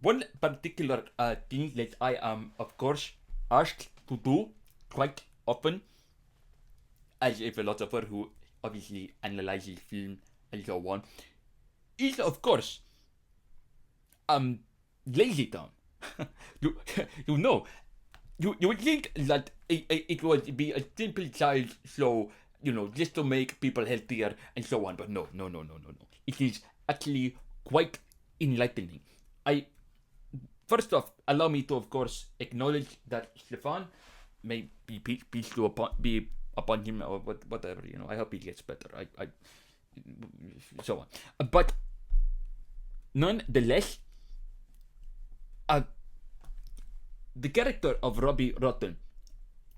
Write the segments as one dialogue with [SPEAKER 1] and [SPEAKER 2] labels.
[SPEAKER 1] one particular thing that I am, of course, asked to do quite often as a philosopher who obviously analyzes film and so on is, of course, um, lazy town. you, you know, you would think that it would be a simple child show, just to make people healthier and so on. But no, no, no, no, no, no. It is actually quite enlightening. I First off, allow me to, of course, acknowledge that Stefan may be peace to be upon him or whatever. I hope he gets better. I so on. But nonetheless, uh, the character of Robbie Rotten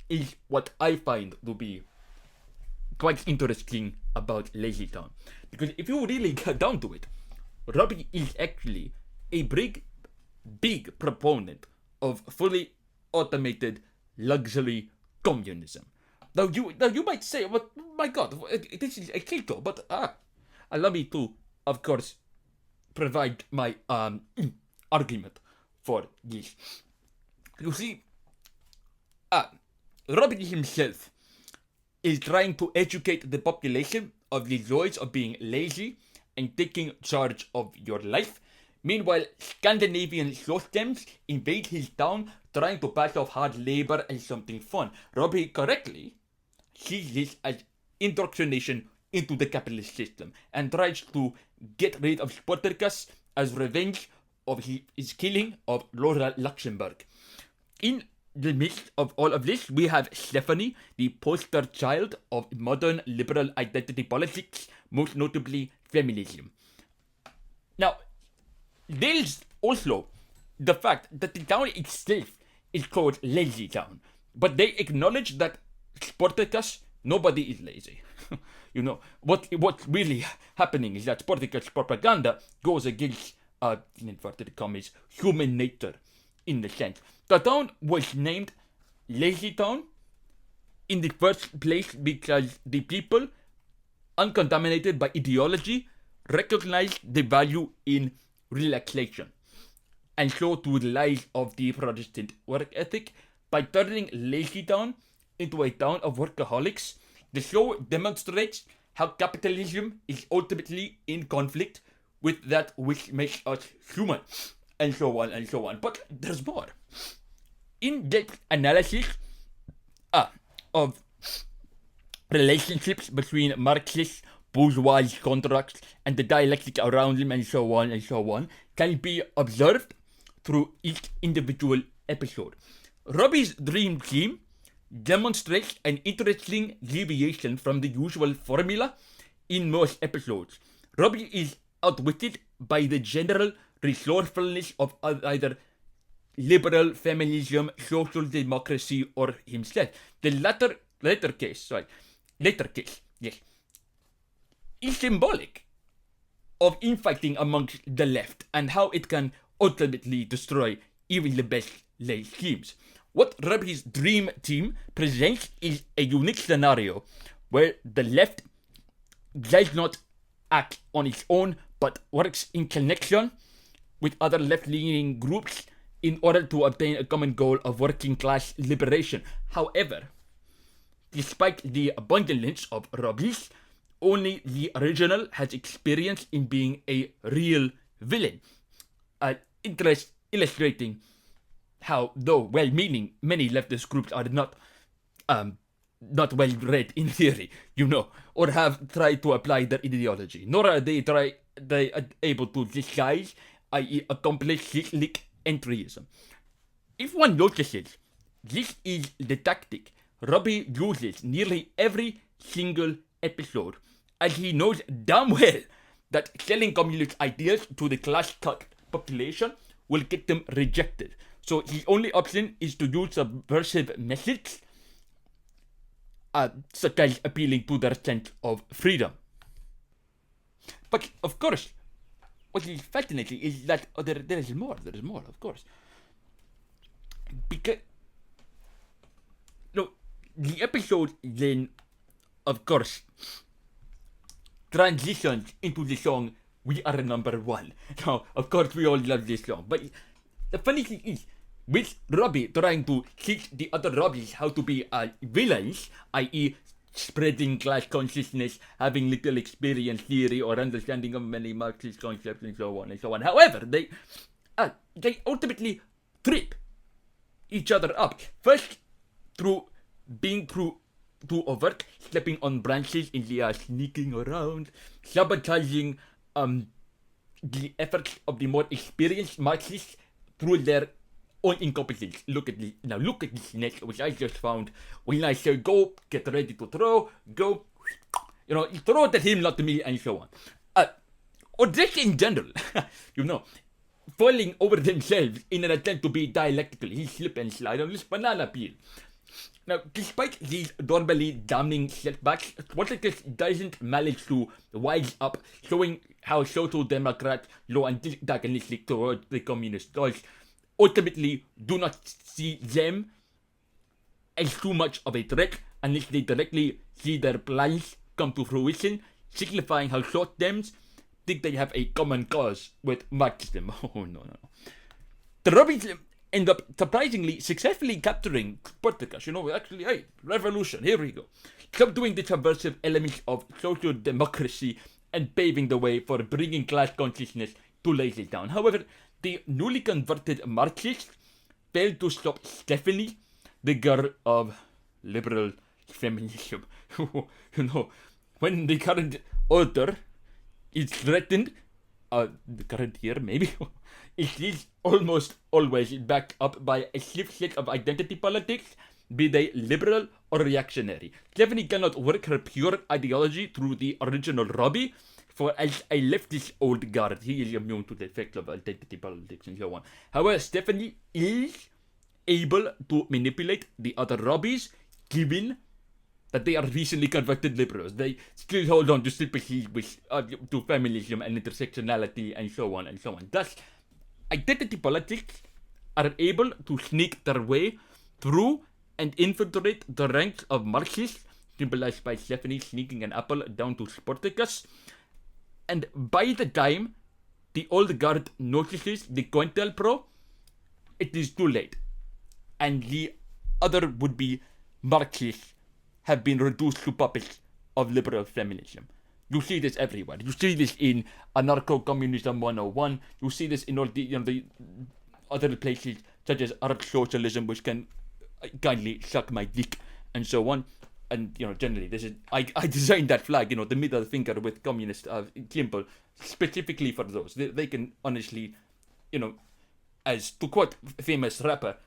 [SPEAKER 1] is what I find to be quite interesting about Lazy Town. Because if you really get down to it, Robbie is actually a big proponent of fully automated luxury communism. Now you might say, "But my God, this is a keto." But allow me to, of course, provide my argument for this. You see, Robbie himself is trying to educate the population of the joys of being lazy and taking charge of your life. Meanwhile, Scandinavian Slothstems invade his town trying to pass off hard labor as something fun. Robbie correctly sees this as indoctrination into the capitalist system and tries to get rid of Spartacus as revenge of his killing of Laura Luxemburg. In the midst of all of this, we have Stephanie, the poster child of modern liberal identity politics, most notably feminism. Now, there's also the fact that the town itself is called Lazy Town, but they acknowledge that Spartacus, nobody is lazy. What's really happening is that Spartacus propaganda goes against, in inverted commas, human nature in the sense. The town was named Lazy Town in the first place because the people, uncontaminated by ideology, recognized the value in relaxation, and so to the rise of the Protestant work ethic by turning Lazy Town into a town of workaholics. The show demonstrates how capitalism is ultimately in conflict with that which makes us human, and so on and so on. But there's more. In-depth analysis of relationships between Marxist bourgeois contracts and the dialectic around them and so on can be observed through each individual episode. Robbie's dream team demonstrates an interesting deviation from the usual formula in most episodes. Robbie is outwitted by the general resourcefulness of either liberal feminism, social democracy, or himself. The later case, yes, is symbolic of infighting amongst the left and how it can ultimately destroy even the best laid schemes. What Robbie's dream team presents is a unique scenario where the left does not act on its own but works in connection with other left-leaning groups in order to obtain a common goal of working class liberation. However, despite the abundance of Robbie's, only the original has experience in being a real villain. Illustrating how, though well-meaning, many leftist groups are not well read in theory, or have tried to apply their ideology, nor are they able to disguise, i.e., accomplish cyclic entryism. If one notices, this is the tactic Robbie uses nearly every single episode, as he knows damn well that selling communist ideas to the class-cut population will get them rejected. So his only option is to use subversive methods, such as appealing to their sense of freedom. But of course, what is fascinating is that there is more, of course. Because the episode then, of course, transitions into the song "We Are Number One." Now, of course, we all love this song, but the funny thing is, with Robbie trying to teach the other Robbies how to be villains, i.e., spreading class consciousness, having little experience theory or understanding of many Marxist concepts, and so on and so on. However, they ultimately trip each other up. First, through being too overt, stepping on branches in the sneaking around, sabotaging the efforts of the more experienced Marxists through their own incompetence. Look at this net which I just found. When I say go, get ready to throw, go, throw it at him, not to me, and so on. Or just in general, falling over themselves in an attempt to be dialectical. He slip and slide on this banana peel. Now, despite these normally damning setbacks, Spartacus doesn't manage to wise up, showing how social democrat, low antagonistic towards the communist cause, ultimately do not see them as too much of a threat unless they directly see their plans come to fruition, signifying how short terms think they have a common cause with Marxism. Oh, no. The Robins end up surprisingly successfully capturing Spartacus. Actually, hey, revolution, here we go. Subduing the subversive elements of social democracy and paving the way for bringing class consciousness to lay it down. However, the newly converted Marxists failed to stop Stephanie, the girl of liberal feminism. When the current order is threatened, the current year maybe, it is almost always backed up by a shift set of identity politics, be they liberal or reactionary. Stephanie cannot work her pure ideology through the original Robbie, for as a leftist old guard, he is immune to the effects of identity politics and so on. However, Stephanie is able to manipulate the other Robbies, given that they are recently converted liberals. They still hold on to sympathy with to feminism and intersectionality and so on and so on. Thus, identity politics are able to sneak their way through and infiltrate the ranks of Marxists, symbolized by Stephanie sneaking an apple down to Spartacus. And by the time the old guard notices the COINTELPRO, it is too late. And the other would-be Marxists have been reduced to puppets of liberal feminism. You see this everywhere. You see this in Anarcho-Communism 101. You see this in all the other places, such as Arch Socialism, which can kindly suck my dick, and so on. And generally, this is I designed that flag, the middle finger with communist symbol, specifically for those. They can honestly, as to quote famous rapper,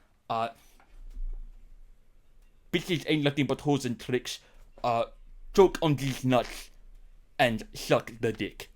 [SPEAKER 1] bitches ain't nothing but hoes and tricks. Choke on these nuts and suck the dick.